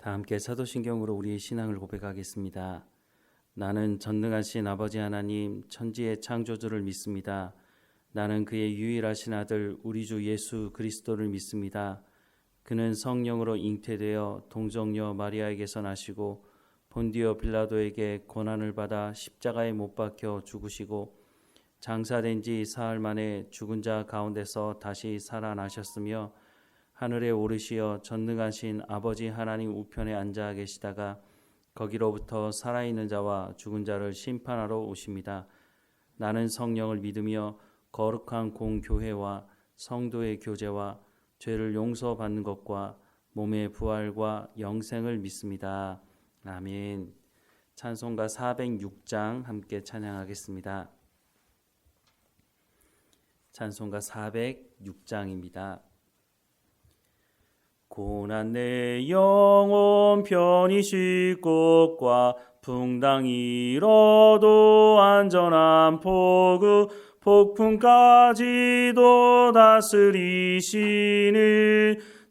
다 함께 사도신경으로 우리의 신앙을 고백하겠습니다. 나는 전능하신 아버지 하나님 천지의 창조주를 믿습니다. 나는 그의 유일하신 아들 우리 주 예수 그리스도를 믿습니다. 그는 성령으로 잉태되어 동정녀 마리아에게서 나시고 본디오 빌라도에게 고난을 받아 십자가에 못 박혀 죽으시고 장사된 지 사흘 만에 죽은 자 가운데서 다시 살아나셨으며 하늘에 오르시어 전능하신 아버지 하나님 우편에 앉아 계시다가 거기로부터 살아있는 자와 죽은 자를 심판하러 오십니다. 나는 성령을 믿으며 거룩한 공교회와 성도의 교제와 죄를 용서받는 것과 몸의 부활과 영생을 믿습니다. 아멘. 찬송가 406장 함께 찬양하겠습니다. 찬송가 406장입니다. 고난 내 영혼 편히 쉴 곳과 풍당 잃어도 안전한 포구 폭풍까지도 다스리시는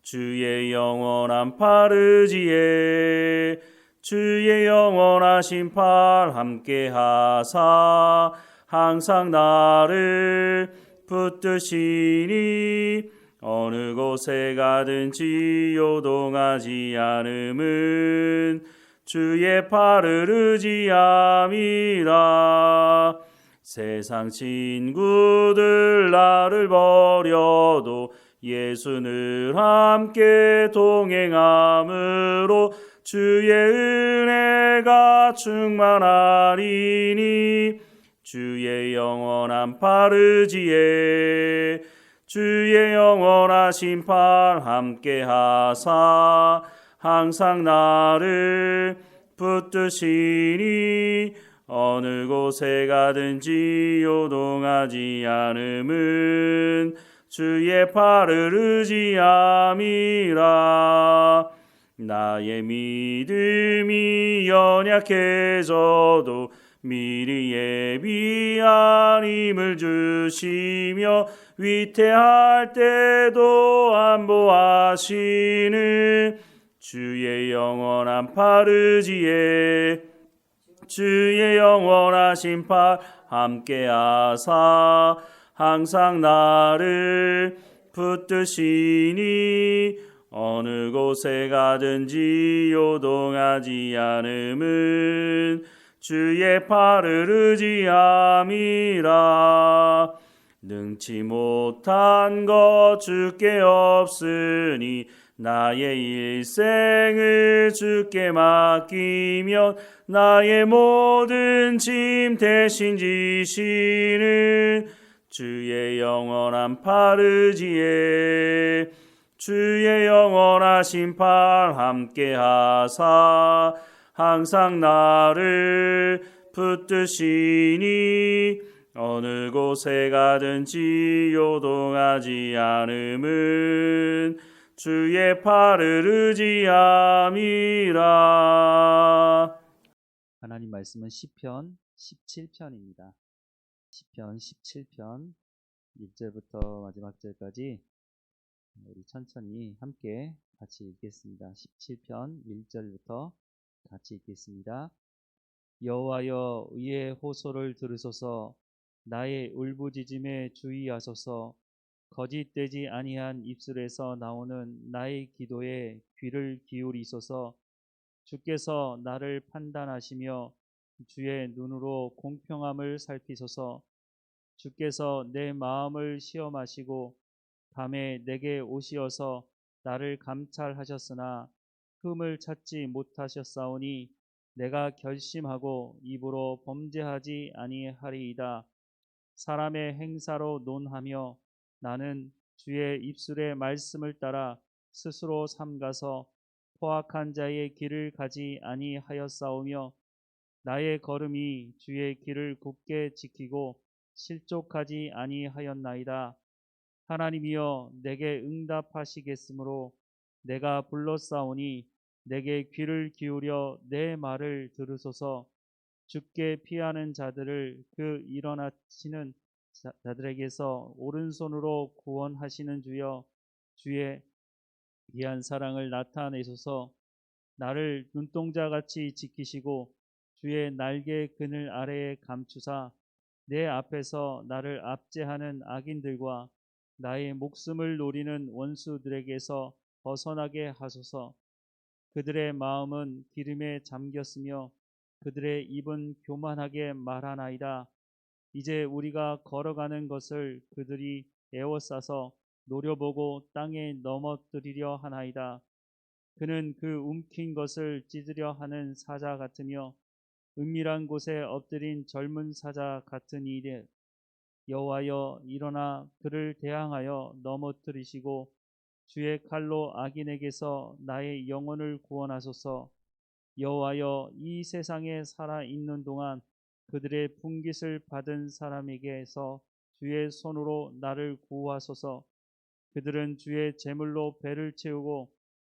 주의 영원한 파르지에 주의 영원하신 팔 함께하사 항상 나를 붙드시니 어느 곳에 가든지 요동하지 않음은 주의 팔을 의지함이라. 세상 친구들 나를 버려도 예수는 함께 동행함으로 주의 은혜가 충만하리니 주의 영원한 팔 의지에 주의 영원하신 팔 함께하사 항상 나를 붙드시니 어느 곳에 가든지 요동하지 않음은 주의 팔을 의지함이라. 나의 믿음이 연약해져도 미리 예비한 힘을 주시며 위태할 때도 안보하시는 주의 영원한 팔 의지에 주의 영원하신 팔 함께하사 항상 나를 붙드시니 어느 곳에 가든지 요동하지 않음은 주의 팔을 의지함이라. 능치 못한 것 주께 없으니 나의 일생을 주께 맡기면 나의 모든 짐 대신 지시는 주의 영원한 팔 의지에 주의 영원하신 팔 함께하사 항상 나를 붙드시니 어느 곳에 가든지 요동하지 않음은 주의 팔을 의지함이라. 하나님 말씀은 시편 17편입니다. 시편 17편 1절부터 마지막 절까지 우리 천천히 함께 같이 읽겠습니다. 17편 1절부터 같이 읽겠습니다. 여호와여 의의 호소를 들으소서. 나의 울부짖음에 주의하소서. 거짓되지 아니한 입술에서 나오는 나의 기도에 귀를 기울이소서. 주께서 나를 판단하시며 주의 눈으로 공평함을 살피소서. 주께서 내 마음을 시험하시고 밤에 내게 오시어서 나를 감찰하셨으나 흠을 찾지 못하셨사오니 내가 결심하고 입으로 범죄하지 아니하리이다. 사람의 행사로 논하며 나는 주의 입술의 말씀을 따라 스스로 삼가서 포악한 자의 길을 가지 아니하였사오며 나의 걸음이 주의 길을 굳게 지키고 실족하지 아니하였나이다. 하나님이여 내게 응답하시겠으므로 내가 불렀사오니 내게 귀를 기울여 내 말을 들으소서. 주께 피하는 자들을 그 일어나시는 자들에게서 오른손으로 구원하시는 주여 주의 귀한 사랑을 나타내소서. 나를 눈동자같이 지키시고 주의 날개 그늘 아래에 감추사 내 앞에서 나를 압제하는 악인들과 나의 목숨을 노리는 원수들에게서 벗어나게 하소서. 그들의 마음은 기름에 잠겼으며 그들의 입은 교만하게 말하나이다. 이제 우리가 걸어가는 것을 그들이 에워싸서 노려보고 땅에 넘어뜨리려 하나이다. 그는 그 움킨 것을 찢으려 하는 사자 같으며 은밀한 곳에 엎드린 젊은 사자 같으니이되 여호와여 일어나 그를 대항하여 넘어뜨리시고 주의 칼로 악인에게서 나의 영혼을 구원하소서. 여호와여 이 세상에 살아 있는 동안 그들의 분깃을 받은 사람에게서 주의 손으로 나를 구하소서. 그들은 주의 제물로 배를 채우고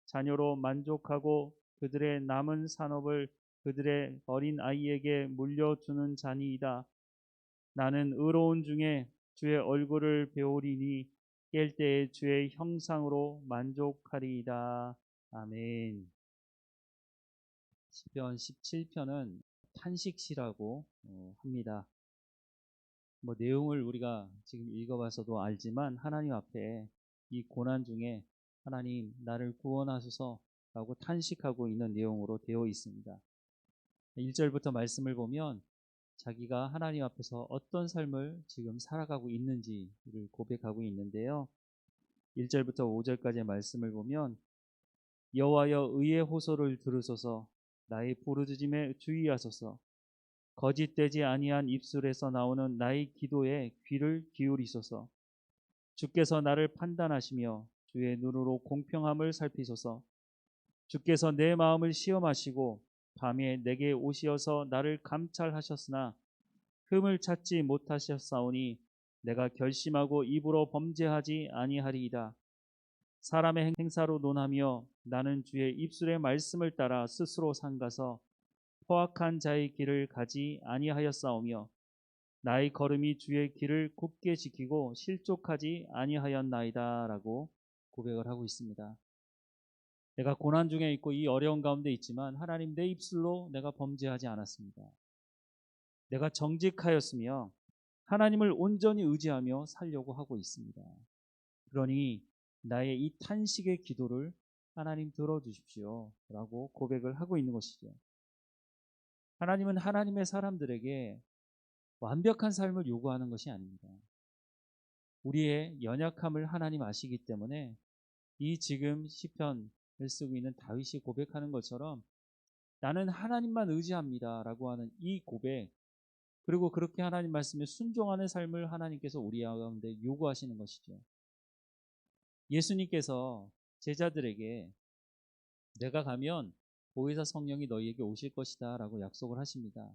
자녀로 만족하고 그들의 남은 산업을 그들의 어린 아이에게 물려주는 자니이다. 나는 의로운 중에 주의 얼굴을 배우리니 깰 때에 주의 형상으로 만족하리이다. 아멘. 시편 17편은 탄식시라고 합니다. 내용을 우리가 지금 읽어봐서도 알지만 하나님 앞에 이 고난 중에 하나님 나를 구원하소서라고 탄식하고 있는 내용으로 되어 있습니다. 1절부터 말씀을 보면 자기가 하나님 앞에서 어떤 삶을 지금 살아가고 있는지를 고백하고 있는데요. 1절부터 5절까지의 말씀을 보면 여호와여 의의 호소를 들으소서. 나의 부르짖음에 주의하소서. 거짓되지 아니한 입술에서 나오는 나의 기도에 귀를 기울이소서. 주께서 나를 판단하시며 주의 눈으로 공평함을 살피소서. 주께서 내 마음을 시험하시고 밤에 내게 오시어서 나를 감찰하셨으나 흠을 찾지 못하셨사오니 내가 결심하고 입으로 범죄하지 아니하리이다. 사람의 행사로 논하며 나는 주의 입술의 말씀을 따라 스스로 삼가서 포악한 자의 길을 가지 아니하였사오며 나의 걸음이 주의 길을 굽게 지키고 실족하지 아니하였나이다 라고 고백을 하고 있습니다. 내가 고난 중에 있고 이 어려운 가운데 있지만 하나님 내 입술로 내가 범죄하지 않았습니다. 내가 정직하였으며 하나님을 온전히 의지하며 살려고 하고 있습니다. 그러니 나의 이 탄식의 기도를 하나님 들어주십시오 라고 고백을 하고 있는 것이죠. 하나님은 하나님의 사람들에게 완벽한 삶을 요구하는 것이 아닙니다. 우리의 연약함을 하나님 아시기 때문에 이 지금 시편을 쓰고 있는 다윗이 고백하는 것처럼 나는 하나님만 의지합니다 라고 하는 이 고백, 그리고 그렇게 하나님 말씀에 순종하는 삶을 하나님께서 우리 가운데 요구하시는 것이죠. 예수님께서 제자들에게 내가 가면 보혜사 성령이 너희에게 오실 것이다 라고 약속을 하십니다.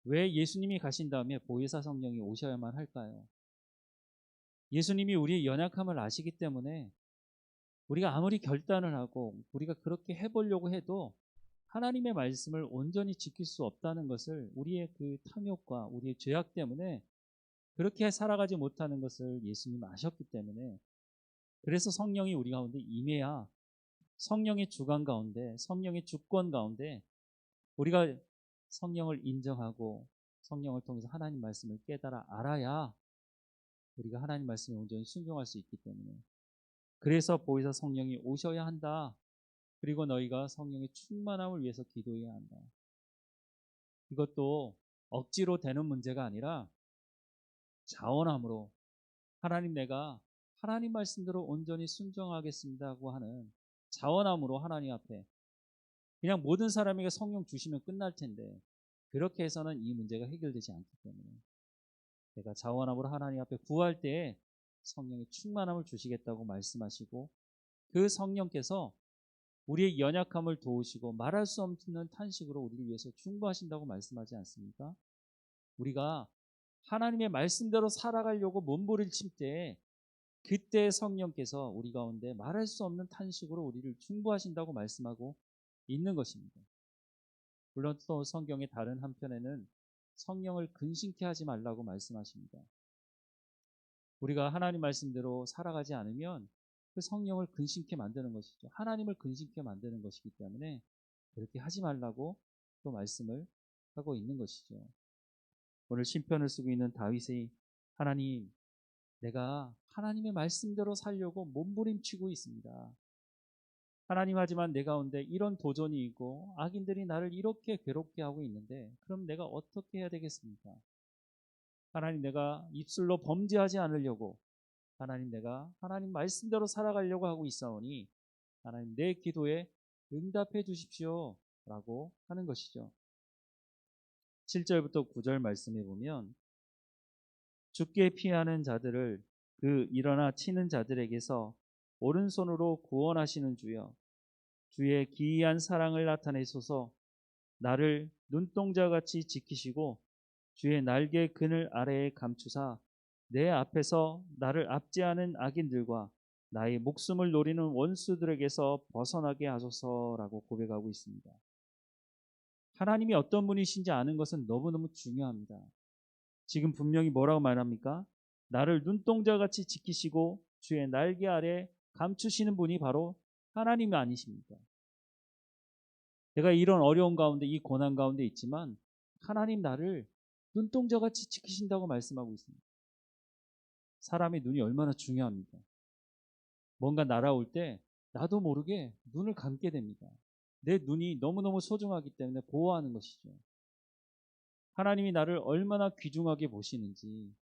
왜 예수님이 가신 다음에 보혜사 성령이 오셔야만 할까요? 예수님이 우리의 연약함을 아시기 때문에 우리가 아무리 결단을 하고 우리가 그렇게 해보려고 해도 하나님의 말씀을 온전히 지킬 수 없다는 것을, 우리의 그 탐욕과 우리의 죄악 때문에 그렇게 살아가지 못하는 것을 예수님 아셨기 때문에, 그래서 성령이 우리 가운데 임해야 성령의 주관 가운데, 성령의 주권 가운데 우리가 성령을 인정하고 성령을 통해서 하나님 말씀을 깨달아 알아야 우리가 하나님 말씀에 온전히 순종할 수 있기 때문에, 그래서 보혜사 성령이 오셔야 한다. 그리고 너희가 성령의 충만함을 위해서 기도해야 한다. 이것도 억지로 되는 문제가 아니라 자원함으로, 하나님 내가 하나님 말씀대로 온전히 순종하겠습니다고 하는 자원함으로 하나님 앞에, 그냥 모든 사람에게 성령 주시면 끝날 텐데 그렇게 해서는 이 문제가 해결되지 않기 때문에 내가 자원함으로 하나님 앞에 구할 때에 성령의 충만함을 주시겠다고 말씀하시고, 그 성령께서 우리의 연약함을 도우시고 말할 수 없는 탄식으로 우리를 위해서 충고하신다고 말씀하지 않습니까? 우리가 하나님의 말씀대로 살아가려고 몸부림칠 때 그때 성령께서 우리 가운데 말할 수 없는 탄식으로 우리를 충고하신다고 말씀하고 있는 것입니다. 물론 또 성경의 다른 한편에는 성령을 근심케 하지 말라고 말씀하십니다. 우리가 하나님 말씀대로 살아가지 않으면 그 성령을 근심케 만드는 것이죠. 하나님을 근심케 만드는 것이기 때문에 그렇게 하지 말라고 또 말씀을 하고 있는 것이죠. 오늘 시편을 쓰고 있는 다윗이 하나님, 내가 하나님의 말씀대로 살려고 몸부림치고 있습니다. 하나님, 하지만 내 가운데 이런 도전이 있고 악인들이 나를 이렇게 괴롭게 하고 있는데 그럼 내가 어떻게 해야 되겠습니까? 하나님, 내가 입술로 범죄하지 않으려고 하나님, 내가 하나님 말씀대로 살아가려고 하고 있사오니 하나님, 내 기도에 응답해 주십시오 라고 하는 것이죠. 7절부터 9절 말씀해 보면 죽게 피하는 자들을 그 일어나 치는 자들에게서 오른손으로 구원하시는 주여, 주의 기이한 사랑을 나타내소서. 나를 눈동자같이 지키시고 주의 날개 그늘 아래에 감추사 내 앞에서 나를 압제하는 악인들과 나의 목숨을 노리는 원수들에게서 벗어나게 하소서라고 고백하고 있습니다. 하나님이 어떤 분이신지 아는 것은 너무너무 중요합니다. 지금 분명히 뭐라고 말합니까? 나를 눈동자같이 지키시고 주의 날개 아래 감추시는 분이 바로 하나님이 아니십니까? 내가 이런 어려운 가운데, 이 고난 가운데 있지만 하나님 나를 눈동자같이 지키신다고 말씀하고 있습니다. 사람의 눈이 얼마나 중요합니까? 뭔가 날아올 때 나도 모르게 눈을 감게 됩니다. 내 눈이 너무너무 소중하기 때문에 보호하는 것이죠. 하나님이 나를 얼마나 귀중하게 보시는지,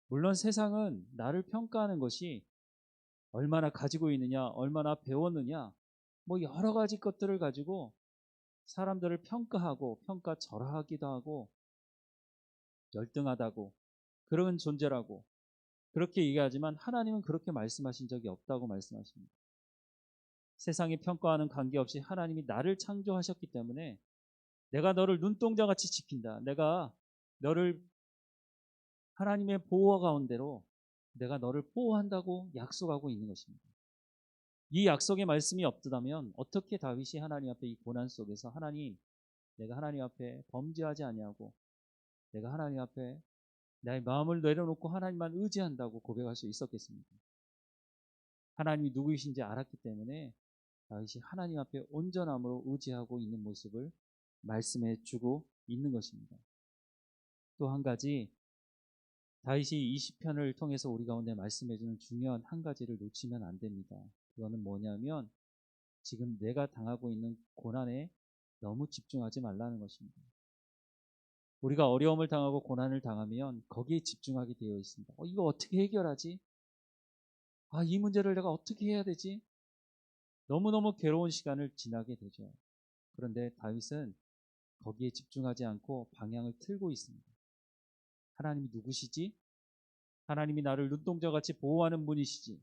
물론 세상은 나를 평가하는 것이 얼마나 가지고 있느냐, 얼마나 배웠느냐, 뭐 여러 가지 것들을 가지고 사람들을 평가하고 평가절하하기도 하고 열등하다고, 그런 존재라고 그렇게 얘기하지만 하나님은 그렇게 말씀하신 적이 없다고 말씀하십니다. 세상이 평가하는 관계없이 하나님이 나를 창조하셨기 때문에 내가 너를 눈동자같이 지킨다. 내가 너를 하나님의 보호 가운데로 내가 너를 보호한다고 약속하고 있는 것입니다. 이 약속의 말씀이 없다면 어떻게 다윗이 하나님 앞에 이 고난 속에서 하나님, 내가 하나님 앞에 범죄하지 아니하고 내가 하나님 앞에 나의 마음을 내려놓고 하나님만 의지한다고 고백할 수 있었겠습니까? 하나님이 누구이신지 알았기 때문에 다윗이 하나님 앞에 온전함으로 의지하고 있는 모습을 말씀해 주고 있는 것입니다. 또 한 가지, 다윗이 이 시편을 통해서 우리 가운데 말씀해 주는 중요한 한 가지를 놓치면 안 됩니다. 그거는 뭐냐면 지금 내가 당하고 있는 고난에 너무 집중하지 말라는 것입니다. 우리가 어려움을 당하고 고난을 당하면 거기에 집중하게 되어 있습니다. 이거 어떻게 해결하지? 이 문제를 내가 어떻게 해야 되지? 너무너무 괴로운 시간을 지나게 되죠. 그런데 다윗은 거기에 집중하지 않고 방향을 틀고 있습니다. 하나님이 누구시지? 하나님이 나를 눈동자같이 보호하는 분이시지.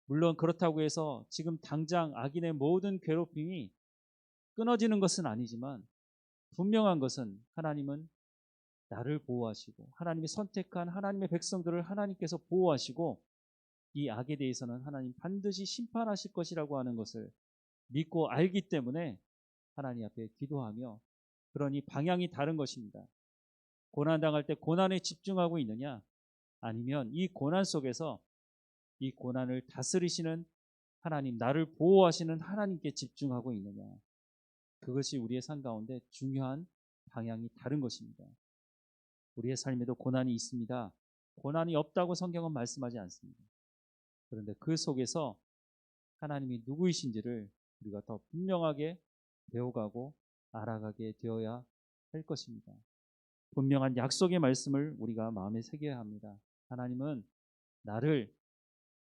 물론 그렇다고 해서 지금 당장 악인의 모든 괴롭힘이 끊어지는 것은 아니지만 분명한 것은 하나님은 나를 보호하시고 하나님이 선택한 하나님의 백성들을 하나님께서 보호하시고 이 악에 대해서는 하나님 반드시 심판하실 것이라고 하는 것을 믿고 알기 때문에 하나님 앞에 기도하며, 그러니 방향이 다른 것입니다. 고난당할 때 고난에 집중하고 있느냐, 아니면 이 고난 속에서 이 고난을 다스리시는 하나님, 나를 보호하시는 하나님께 집중하고 있느냐, 그것이 우리의 삶 가운데 중요한 방향이 다른 것입니다. 우리의 삶에도 고난이 있습니다. 고난이 없다고 성경은 말씀하지 않습니다. 그런데 그 속에서 하나님이 누구이신지를 우리가 더 분명하게 배워가고 알아가게 되어야 할 것입니다. 분명한 약속의 말씀을 우리가 마음에 새겨야 합니다. 하나님은 나를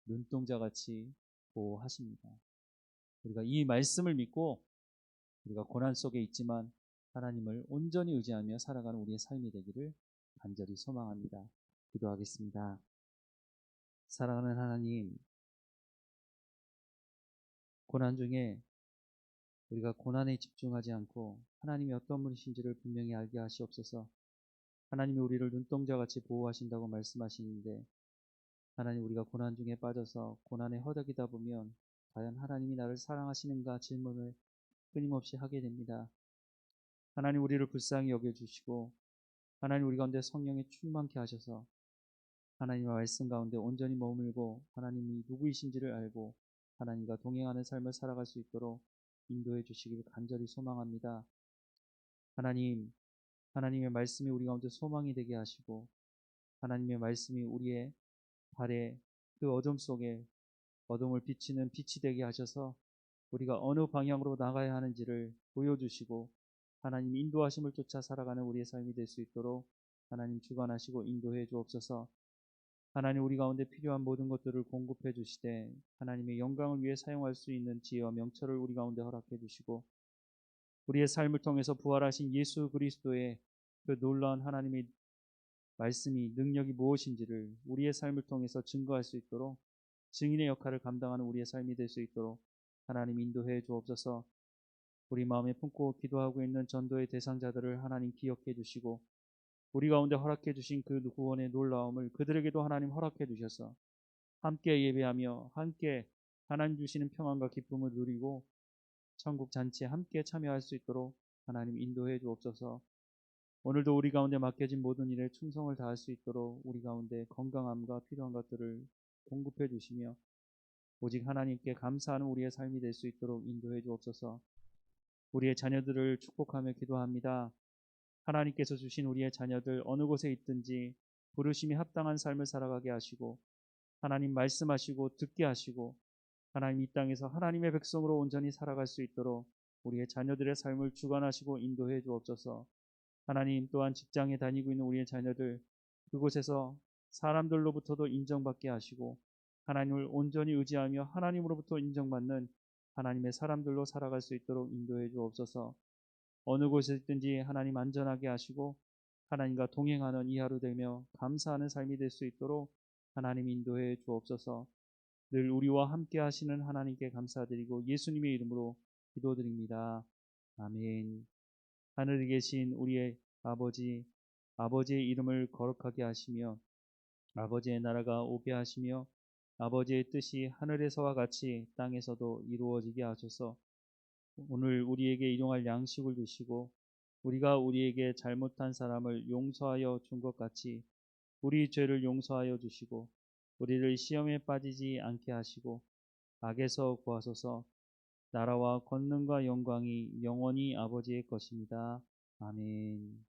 눈동자같이 보호하십니다. 우리가 이 말씀을 믿고 우리가 고난 속에 있지만 하나님을 온전히 의지하며 살아가는 우리의 삶이 되기를 간절히 소망합니다. 기도하겠습니다. 사랑하는 하나님, 고난 중에 우리가 고난에 집중하지 않고 하나님이 어떤 분이신지를 분명히 알게 하시옵소서. 하나님이 우리를 눈동자같이 보호하신다고 말씀하시는데 하나님, 우리가 고난 중에 빠져서 고난에 허덕이다 보면 과연 하나님이 나를 사랑하시는가 질문을 끊임없이 하게 됩니다. 하나님, 우리를 불쌍히 여겨주시고 하나님, 우리 가운데 성령에 충만케 하셔서 하나님의 말씀 가운데 온전히 머물고 하나님이 누구이신지를 알고 하나님과 동행하는 삶을 살아갈 수 있도록 인도해 주시기를 간절히 소망합니다. 하나님, 하나님의 말씀이 우리 가운데 소망이 되게 하시고 하나님의 말씀이 우리의 발에 그 어둠 속에 어둠을 비치는 빛이 되게 하셔서 우리가 어느 방향으로 나가야 하는지를 보여주시고 하나님 인도하심을 쫓아 살아가는 우리의 삶이 될 수 있도록 하나님 주관하시고 인도해 주옵소서. 하나님 우리 가운데 필요한 모든 것들을 공급해 주시되 하나님의 영광을 위해 사용할 수 있는 지혜와 명철을 우리 가운데 허락해 주시고 우리의 삶을 통해서 부활하신 예수 그리스도의 그 놀라운 하나님의 말씀이 능력이 무엇인지를 우리의 삶을 통해서 증거할 수 있도록 증인의 역할을 감당하는 우리의 삶이 될 수 있도록 하나님 인도해 주옵소서. 우리 마음에 품고 기도하고 있는 전도의 대상자들을 하나님 기억해 주시고 우리 가운데 허락해 주신 그 구원의 놀라움을 그들에게도 하나님 허락해 주셔서 함께 예배하며 함께 하나님 주시는 평안과 기쁨을 누리고 천국 잔치에 함께 참여할 수 있도록 하나님 인도해 주옵소서. 오늘도 우리 가운데 맡겨진 모든 일에 충성을 다할 수 있도록 우리 가운데 건강함과 필요한 것들을 공급해 주시며 오직 하나님께 감사하는 우리의 삶이 될 수 있도록 인도해 주옵소서. 우리의 자녀들을 축복하며 기도합니다. 하나님께서 주신 우리의 자녀들 어느 곳에 있든지 부르심이 합당한 삶을 살아가게 하시고 하나님 말씀하시고 듣게 하시고 하나님 이 땅에서 하나님의 백성으로 온전히 살아갈 수 있도록 우리의 자녀들의 삶을 주관하시고 인도해 주옵소서. 하나님 또한 직장에 다니고 있는 우리의 자녀들 그곳에서 사람들로부터도 인정받게 하시고 하나님을 온전히 의지하며 하나님으로부터 인정받는 하나님의 사람들로 살아갈 수 있도록 인도해 주옵소서. 어느 곳에 있든지 하나님 안전하게 하시고 하나님과 동행하는 이 하루 되며 감사하는 삶이 될 수 있도록 하나님 인도해 주옵소서. 늘 우리와 함께 하시는 하나님께 감사드리고 예수님의 이름으로 기도드립니다. 아멘. 하늘에 계신 우리의 아버지, 아버지의 이름을 거룩하게 하시며 아버지의 나라가 오게 하시며 아버지의 뜻이 하늘에서와 같이 땅에서도 이루어지게 하소서. 오늘 우리에게 일용할 양식을 주시고 우리가 우리에게 잘못한 사람을 용서하여 준 것 같이 우리 죄를 용서하여 주시고 우리를 시험에 빠지지 않게 하시고 악에서 구하소서. 나라와 권능과 영광이 영원히 아버지의 것입니다. 아멘.